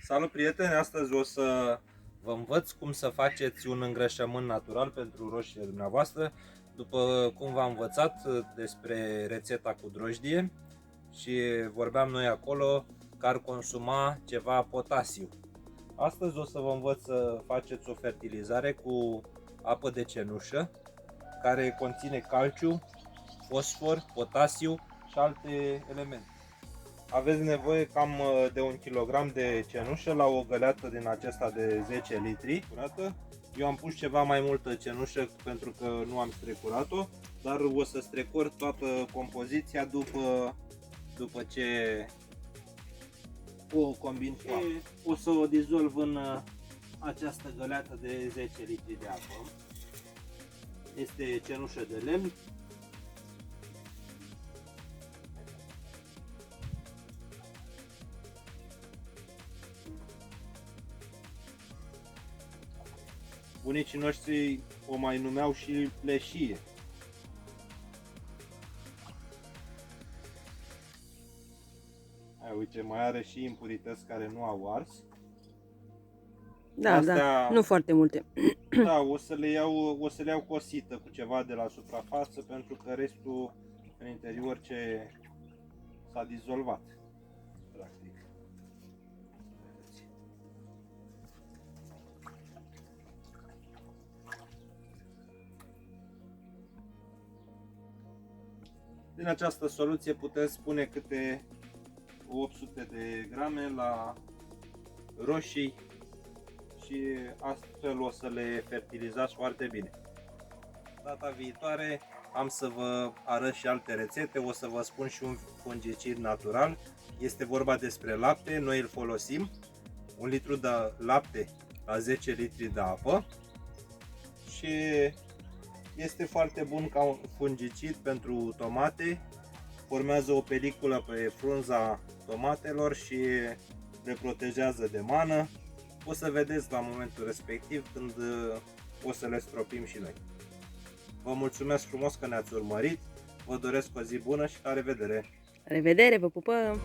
Salut prieteni, astăzi o să vă învăț cum să faceți un îngrășământ natural pentru roșiile dumneavoastră. După cum v-am învățat despre rețeta cu drojdie și vorbeam noi acolo că ar consuma ceva potasiu. Astăzi o să vă învăț să faceți o fertilizare cu apă de cenușă care conține calciu, fosfor, potasiu și alte elemente. Aveți nevoie cam de 1 kg de cenușă la o găleată din acesta de 10 litri curată. Eu am pus ceva mai multă cenușă pentru că nu am strecurat-o, dar o să strecor toată compoziția după ce o combin cu apă. O să o dizolv în această găleată de 10 litri de apă. Este cenușă de lemn. Bunicii noștri o mai numeau și pleșie. Uite, mai are și impurități care nu au ars. Da, astea, nu foarte multe. Da, o să le iau cosită cu ceva de la suprafață, pentru că restul în interior ce s-a dizolvat, practic. Din această soluție puteți pune câte 800 de grame la roșii și astfel o să le fertilizați foarte bine. Data viitoare am să vă arăt și alte rețete, o să vă spun și un fungicid natural. Este vorba despre lapte, noi îl folosim, 1 litru de lapte la 10 litri de apă și este foarte bun ca un fungicid pentru tomate. Formează o peliculă pe frunza tomatelor și le protejează de mană. O să vedeți la momentul respectiv când o să le stropim și noi. Vă mulțumesc frumos că ne-ați urmărit, vă doresc o zi bună și la revedere! La revedere, vă pupăm!